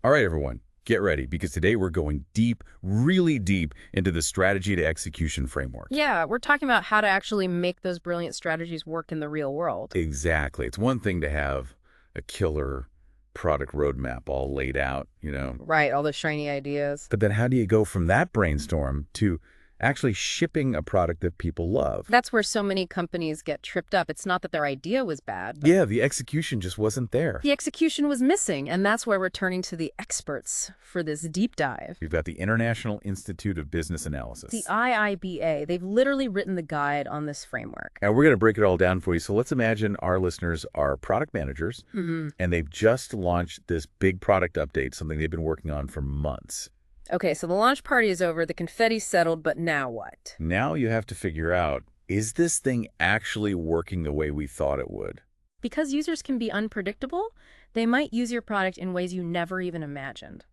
All right, everyone, get ready because today we're going deep, really deep into the strategy to execution framework. Yeah, we're talking about how to actually make those brilliant strategies work in the real world. Exactly. It's one thing to have a killer product roadmap all laid out, Right, all the shiny ideas. but then how do you go from that brainstorm to actually shipping a product that people love? That's where so many companies get tripped up. It's not that their idea was bad, but Yeah, the execution just wasn't there. the execution was missing, and that's where we're turning to the experts for this deep dive. We've got the International Institute of Business Analysis. The IIBA, they've literally written the guide on this framework. And we're going to break it all down for you. So let's imagine our listeners are product managers, and they've just launched this big product update, something they've been working on for months. Okay, so the launch party is over, the confetti's settled, but now what? Now you have to figure out, is this thing actually working the way we thought it would? Because users can be unpredictable, they might use your product in ways you never even imagined.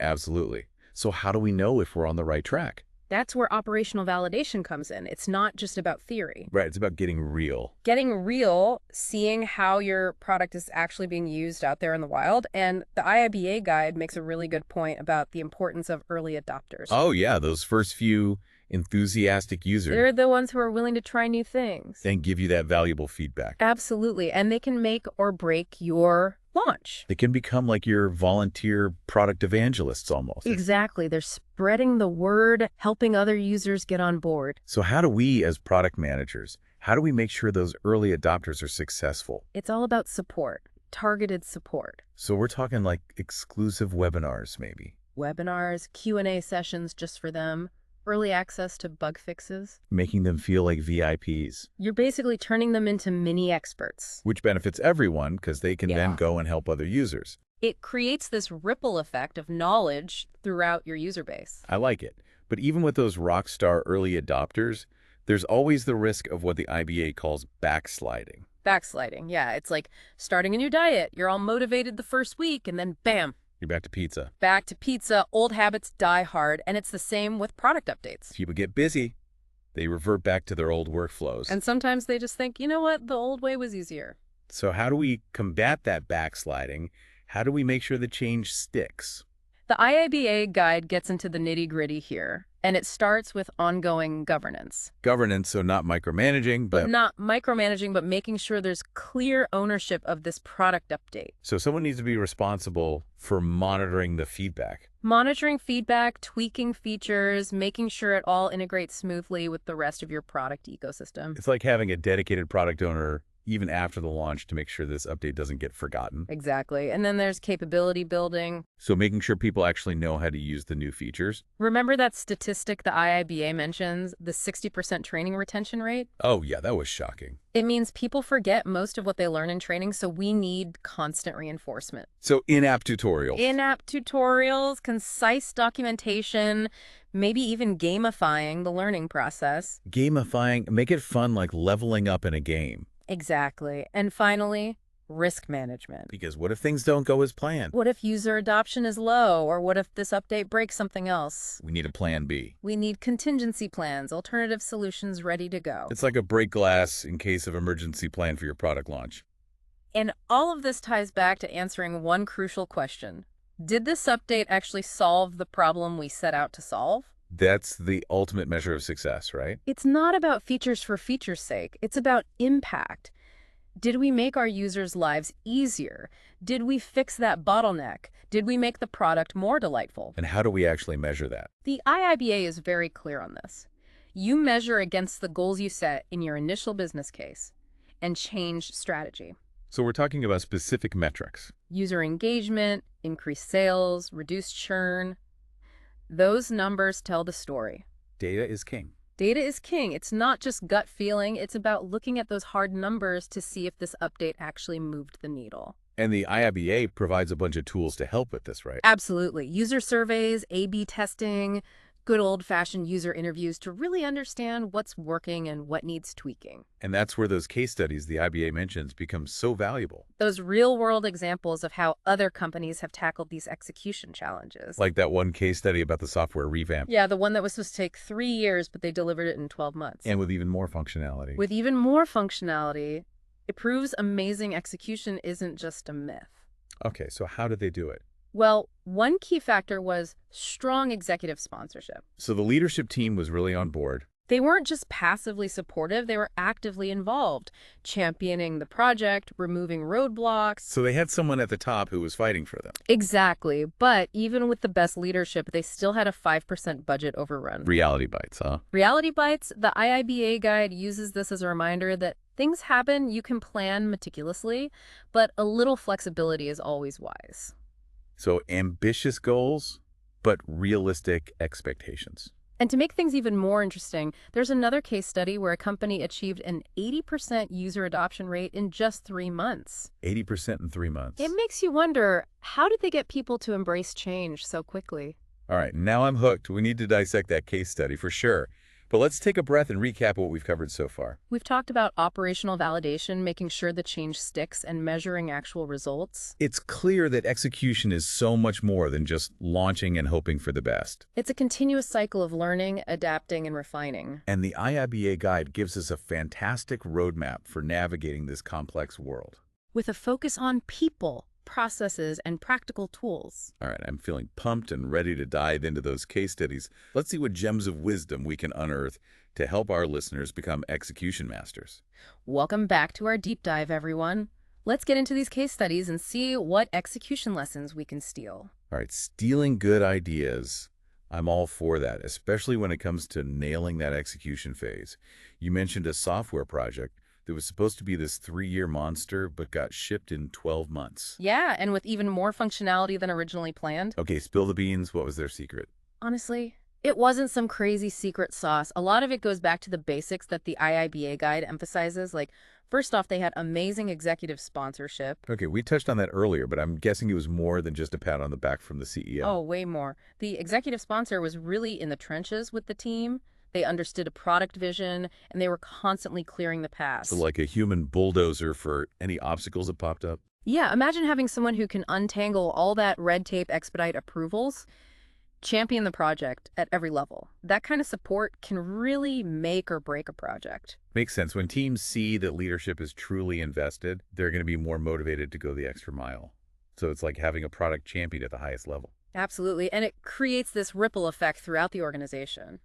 Absolutely. So how do we know if we're on the right track? That's where operational validation comes in. It's not just about theory. Right, it's about getting real. Getting real, seeing how your product is actually being used out there in the wild. And the IIBA guide makes a really good point about the importance of early adopters. Oh yeah, those first few enthusiastic users They're the ones who are willing to try new things. and give you that valuable feedback. Absolutely. And they can make or break your launch. They can become like your volunteer product evangelists almost. Exactly. They're spreading the word, helping other users get on board. So how do we as product managers, how do we make sure those early adopters are successful? It's all about support, targeted support. So we're talking like exclusive webinars maybe, Webinars, Q&A sessions just for them, early access to bug fixes. making them feel like VIPs, You're basically turning them into mini experts. which benefits everyone because they can then Yeah. go and help other users. It creates this ripple effect of knowledge throughout your user base. I like it. But even with those rock star early adopters, there's always the risk of what the IBA calls backsliding. Backsliding, yeah. It's like starting a new diet. You're all motivated the first week, and then bam, You're back to pizza. back to pizza. Old habits die hard, and it's the same with product updates. People get busy. They revert back to their old workflows. And sometimes they just think, you know what, the old way was easier. So how do we combat that backsliding? How do we make sure the change sticks? The IIBA guide gets into the nitty-gritty here, and it starts with ongoing governance. Governance, so not micromanaging, But but not micromanaging, but making sure there's clear ownership of this product update. so someone needs to be responsible for monitoring the feedback. Monitoring feedback, tweaking features, making sure it all integrates smoothly with the rest of your product ecosystem. It's like having a dedicated product owner even after the launch to make sure this update doesn't get forgotten. Exactly. And then there's capability building. So making sure people actually know how to use the new features. Remember that statistic the IIBA mentions, the 60% training retention rate? Oh yeah, that was shocking. It means people forget most of what they learn in training, so we need constant reinforcement. So in-app tutorials. In-app tutorials, concise documentation, maybe even gamifying the learning process. Gamifying, make it fun like leveling up in a game. Exactly. And finally, risk management. Because what if things don't go as planned? What if user adoption is low, or what if this update breaks something else? We need a plan B. We need contingency plans, alternative solutions ready to go. It's like a break glass in case of emergency plan for your product launch. And all of this ties back to answering one crucial question. Did this update actually solve the problem we set out to solve? That's the ultimate measure of success, right? It's not about features for feature's sake. It's about impact. Did we make our users' lives easier? Did we fix that bottleneck? Did we make the product more delightful? And how do we actually measure that? The IIBA is very clear on this. You measure against the goals you set in your initial business case and change strategy. So we're talking about specific metrics. User engagement, increased sales, reduced churn. Those numbers tell the story. Data is king. Data is king. It's not just gut feeling. It's about looking at those hard numbers to see if this update actually moved the needle. And the IIBA provides a bunch of tools to help with this, right? Absolutely. User surveys, A/B testing, good old-fashioned user interviews to really understand what's working and what needs tweaking. And that's where those case studies the IBA mentions become so valuable. Those real-world examples of how other companies have tackled these execution challenges. Like that one case study about the software revamp. Yeah, the one that was supposed to take 3 years, but they delivered it in 12 months. And with even more functionality. With even more functionality, it proves amazing execution isn't just a myth. Okay, so how did they do it? Well, one key factor was strong executive sponsorship. So the leadership team was really on board. They weren't just passively supportive, they were actively involved, championing the project, removing roadblocks. So they had someone at the top who was fighting for them. Exactly. But even with the best leadership, they still had a 5% budget overrun. Reality bites, huh? Reality Bites, the IIBA guide uses this as a reminder that things happen, you can plan meticulously, but a little flexibility is always wise. So ambitious goals, but realistic expectations. And to make things even more interesting, there's another case study where a company achieved an 80% user adoption rate in just 3 months. 80% in 3 months. It makes you wonder, how did they get people to embrace change so quickly? All right, now I'm hooked. We need to dissect that case study for sure. But let's take a breath and recap what we've covered so far. We've talked about operational validation, making sure the change sticks, and measuring actual results. It's clear that execution is so much more than just launching and hoping for the best. It's a continuous cycle of learning, adapting, and refining. And the IIBA guide gives us a fantastic roadmap for navigating this complex world. With a focus on people, processes, and practical tools. All right, I'm feeling pumped and ready to dive into those case studies. Let's see what gems of wisdom we can unearth to help our listeners become execution masters. Welcome back to our deep dive, everyone. Let's get into these case studies and see what execution lessons we can steal. All right, stealing good ideas. I'm all for that, especially when it comes to nailing that execution phase. You mentioned a software project that was supposed to be this 3-year monster, but got shipped in 12 months. Yeah, and with even more functionality than originally planned. Okay, spill the beans. What was their secret? Honestly, it wasn't some crazy secret sauce. A lot of it goes back to the basics that the IIBA guide emphasizes. Like, first off, they had amazing executive sponsorship. Okay, we touched on that earlier, but I'm guessing it was more than just a pat on the back from the CEO. Oh, way more. The executive sponsor was really in the trenches with the team. They understood a product vision, and they were constantly clearing the path. So like a human bulldozer for any obstacles that popped up? Yeah, imagine having someone who can untangle all that red tape, expedite approvals, champion the project at every level. That kind of support can really make or break a project. Makes sense. When teams see that leadership is truly invested, they're going to be more motivated to go the extra mile. So it's like having a product champion at the highest level. Absolutely, and it creates this ripple effect throughout the organization.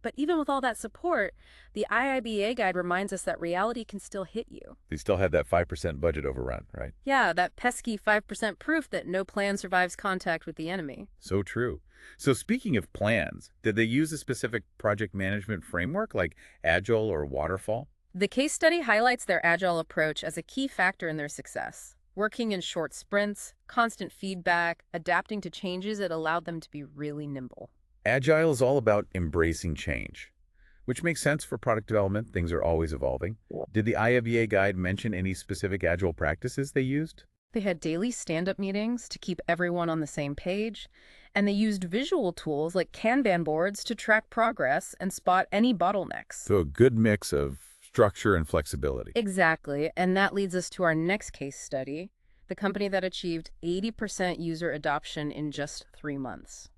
But even with all that support, the IIBA guide reminds us that reality can still hit you. They still had that 5% budget overrun, right? Yeah, that pesky 5% proof that no plan survives contact with the enemy. So true. So speaking of plans, did they use a specific project management framework like Agile or Waterfall? The case study highlights their agile approach as a key factor in their success. Working in short sprints, constant feedback, adapting to changes, it allowed them to be really nimble. Agile is all about embracing change, which makes sense for product development. Things are always evolving. Did the IIBA guide mention any specific Agile practices they used? They had daily stand-up meetings to keep everyone on the same page, and they used visual tools like Kanban boards to track progress and spot any bottlenecks. So a good mix of structure and flexibility. Exactly, and that leads us to our next case study, the company that achieved 80% user adoption in just 3 months.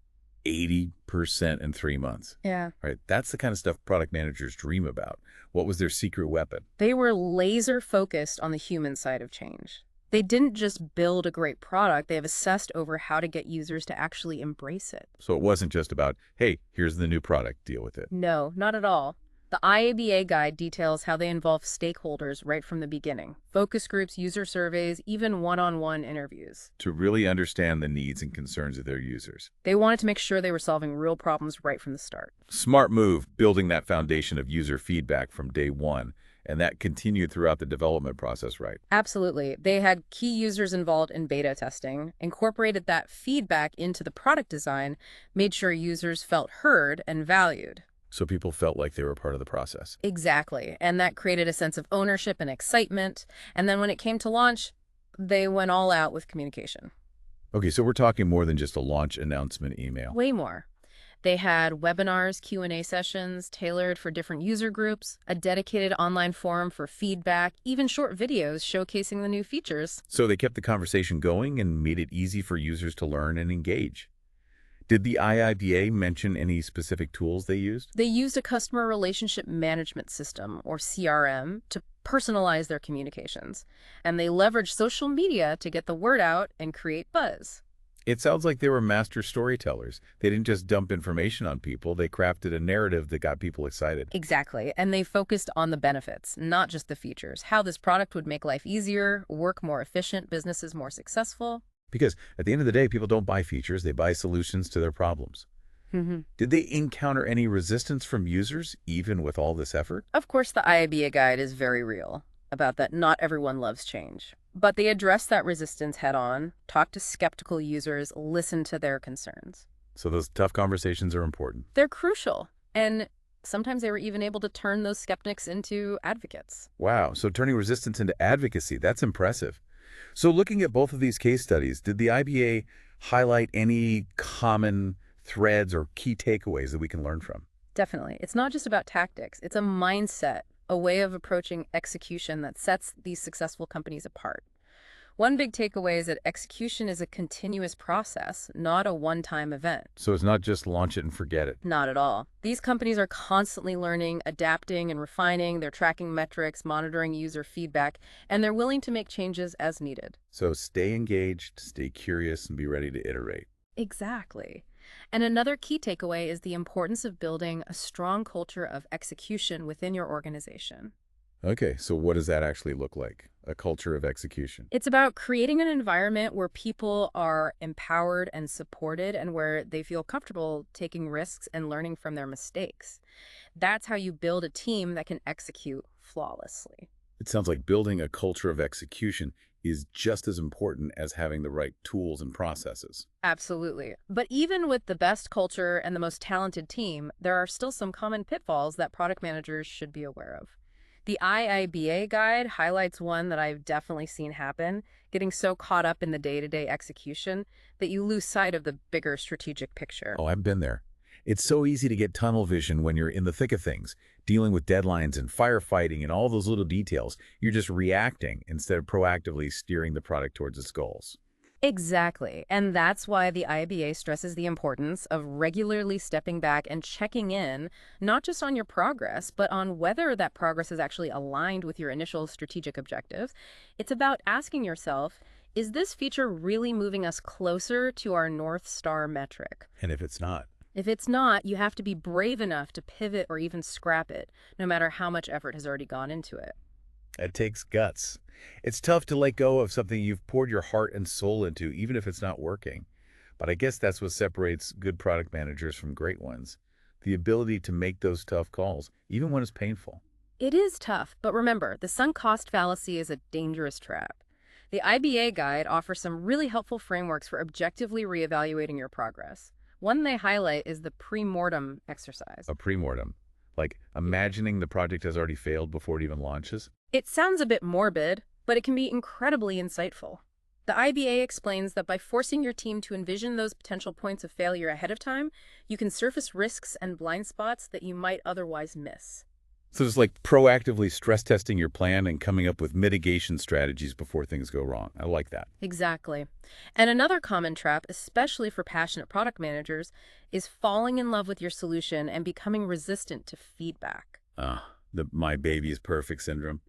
80% in 3 months. Yeah. Right? That's the kind of stuff product managers dream about. What was their secret weapon? They were laser focused on the human side of change. They didn't just build a great product, they have assessed over how to get users to actually embrace it. So it wasn't just about, hey, here's the new product, deal with it. No, not at all. The IABA guide details how they involve stakeholders right from the beginning. Focus groups, user surveys, even one-on-one interviews. To really understand the needs and concerns of their users. They wanted to make sure they were solving real problems right from the start. Smart move, building that foundation of user feedback from day one. And that continued throughout the development process, right? Absolutely. They had key users involved in beta testing, incorporated that feedback into the product design, made sure users felt heard and valued. So people felt like they were part of the process. Exactly. And that created a sense of ownership and excitement. And then when it came to launch, they went all out with communication. Okay, so we're talking more than just a launch announcement email. Way more. They had webinars, Q&A sessions tailored for different user groups, a dedicated online forum for feedback, even short videos showcasing the new features. So they kept the conversation going and made it easy for users to learn and engage. Did the IIBA mention any specific tools they used? They used a customer relationship management system, or CRM, to personalize their communications. And they leveraged social media to get the word out and create buzz. It sounds like they were master storytellers. They didn't just dump information on people, they crafted a narrative that got people excited. Exactly. And they focused on the benefits, not just the features. How this product would make life easier, work more efficient, businesses more successful. Because at the end of the day, people don't buy features, they buy solutions to their problems. Mhm. Did they encounter any resistance from users, even with all this effort? Of course, the IABA guide is very real about that not everyone loves change. But they address that resistance head on, talk to skeptical users, listen to their concerns. So those tough conversations are important. They're crucial. And sometimes they were even able to turn those skeptics into advocates. Wow, so turning resistance into advocacy, that's impressive. So looking at both of these case studies, did the IBA highlight any common threads or key takeaways that we can learn from? Definitely. It's not just about tactics. It's a mindset, a way of approaching execution that sets these successful companies apart. One big takeaway is that execution is a continuous process, not a one-time event. So it's not just launch it and forget it. Not at all. These companies are constantly learning, adapting, and refining. They're tracking metrics, monitoring user feedback, and they're willing to make changes as needed. So stay engaged, stay curious, and be ready to iterate. Exactly. And another key takeaway is the importance of building a strong culture of execution within your organization. Okay, so what does that actually look like? A culture of execution. It's about creating an environment where people are empowered and supported and where they feel comfortable taking risks and learning from their mistakes. That's how you build a team that can execute flawlessly. It sounds like building a culture of execution is just as important as having the right tools and processes. Absolutely. But even with the best culture and the most talented team, there are still some common pitfalls that product managers should be aware of. The IIBA guide highlights one that I've definitely seen happen, getting so caught up in the day-to-day execution that you lose sight of the bigger strategic picture. Oh, I've been there. It's so easy to get tunnel vision when you're in the thick of things, dealing with deadlines and firefighting and all those little details. You're just reacting instead of proactively steering the product towards its goals. Exactly. And that's why the IABA stresses the importance of regularly stepping back and checking in, not just on your progress, but on whether that progress is actually aligned with your initial strategic objectives. It's about asking yourself, is this feature really moving us closer to our North Star metric? And if it's not? If it's not, you have to be brave enough to pivot or even scrap it, no matter how much effort has already gone into it. It takes guts. It's tough to let go of something you've poured your heart and soul into, even if it's not working. But I guess that's what separates good product managers from great ones. The ability to make those tough calls, even when it's painful. It is tough, but remember, the sunk cost fallacy is a dangerous trap. The IBA guide offers some really helpful frameworks for objectively reevaluating your progress. One they highlight is the pre-mortem exercise. A premortem. Like imagining the project has already failed before it even launches. It sounds a bit morbid, but it can be incredibly insightful. The IBA explains that by forcing your team to envision those potential points of failure ahead of time, you can surface risks and blind spots that you might otherwise miss. So it's like proactively stress testing your plan and coming up with mitigation strategies before things go wrong. I like that. Exactly. And another common trap, especially for passionate product managers, is falling in love with your solution and becoming resistant to feedback. The my baby is perfect syndrome.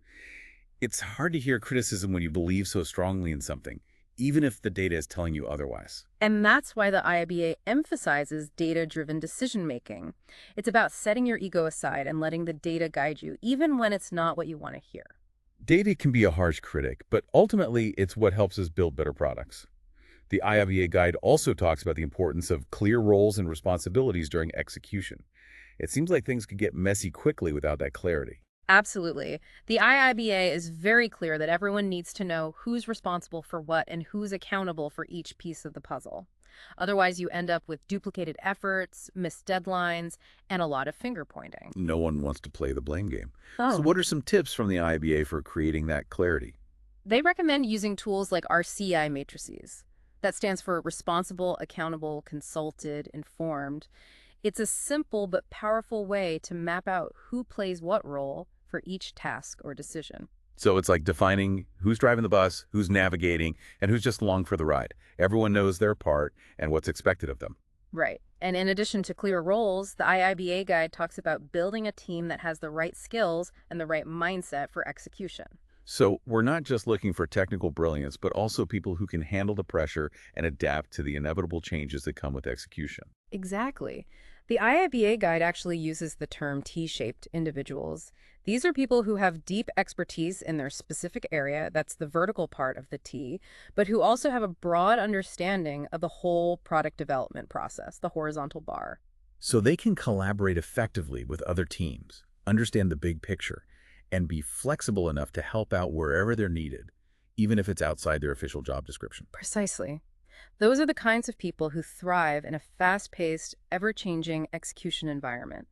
It's hard to hear criticism when you believe so strongly in something, even if the data is telling you otherwise. And that's why the IABA emphasizes data-driven decision-making. It's about setting your ego aside and letting the data guide you, even when it's not what you want to hear. Data can be a harsh critic, but ultimately it's what helps us build better products. The IIBA guide also talks about the importance of clear roles and responsibilities during execution. It seems like things could get messy quickly without that clarity. Absolutely. The IIBA is very clear that everyone needs to know who's responsible for what and who's accountable for each piece of the puzzle. Otherwise, you end up with duplicated efforts, missed deadlines, and a lot of finger-pointing. No one wants to play the blame game. Oh. So what are some tips from the IIBA for creating that clarity? They recommend using tools like RCI matrices. That stands for Responsible, Accountable, Consulted, Informed. It's a simple but powerful way to map out who plays what role for each task or decision. So it's like defining who's driving the bus, who's navigating, and who's just along for the ride. Everyone knows their part and what's expected of them. Right. And in addition to clear roles, the IIBA guide talks about building a team that has the right skills and the right mindset for execution. So we're not just looking for technical brilliance, but also people who can handle the pressure and adapt to the inevitable changes that come with execution. Exactly. The IIBA guide actually uses the term T-shaped individuals. These are people who have deep expertise in their specific area, that's the vertical part of the T, but who also have a broad understanding of the whole product development process, the horizontal bar. So they can collaborate effectively with other teams, understand the big picture, and be flexible enough to help out wherever they're needed, even if it's outside their official job description. Precisely. Those are the kinds of people who thrive in a fast-paced, ever-changing execution environment.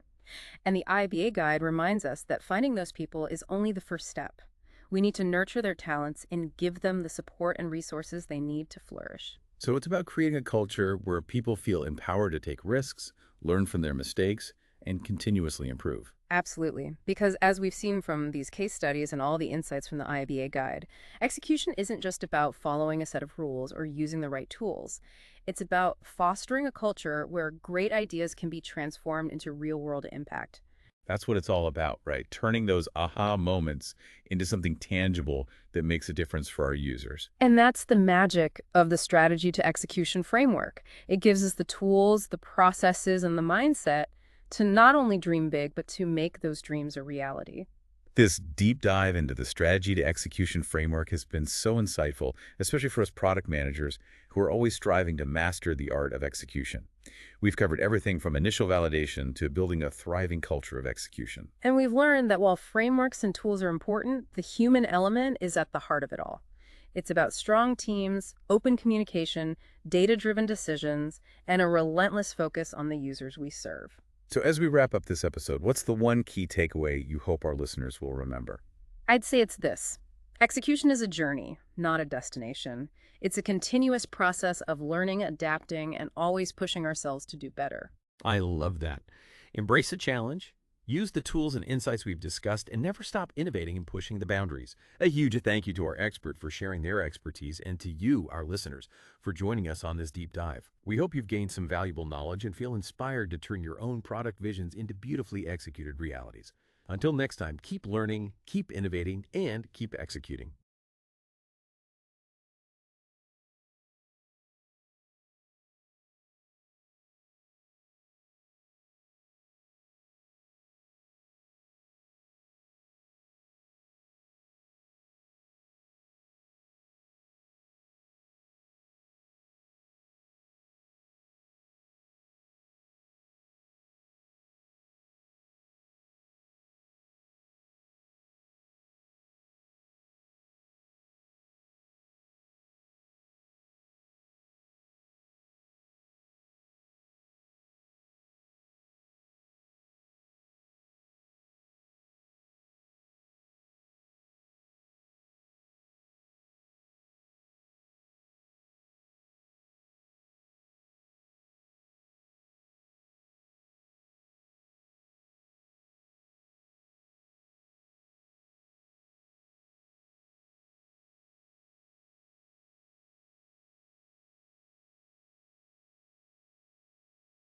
And the IBA guide reminds us that finding those people is only the first step. We need to nurture their talents and give them the support and resources they need to flourish. So it's about creating a culture where people feel empowered to take risks, learn from their mistakes, and continuously improve. Absolutely. Because as we've seen from these case studies and all the insights from the IABA guide, execution isn't just about following a set of rules or using the right tools. It's about fostering a culture where great ideas can be transformed into real-world impact. That's what it's all about, right? Turning those aha moments into something tangible that makes a difference for our users. And that's the magic of the strategy to execution framework. It gives us the tools, the processes, and the mindset to not only dream big, but to make those dreams a reality. This deep dive into the strategy to execution framework has been so insightful, especially for us product managers who are always striving to master the art of execution. We've covered everything from initial validation to building a thriving culture of execution. And we've learned that while frameworks and tools are important, the human element is at the heart of it all. It's about strong teams, open communication, data-driven decisions, and a relentless focus on the users we serve. So as we wrap up this episode, what's the one key takeaway you hope our listeners will remember? I'd say it's this. Execution is a journey, not a destination. It's a continuous process of learning, adapting, and always pushing ourselves to do better. I love that. Embrace the challenge, use the tools and insights we've discussed, and never stop innovating and pushing the boundaries. A huge thank you to our expert for sharing their expertise and to you, our listeners, for joining us on this deep dive. We hope you've gained some valuable knowledge and feel inspired to turn your own product visions into beautifully executed realities. Until next time, keep learning, keep innovating, and keep executing.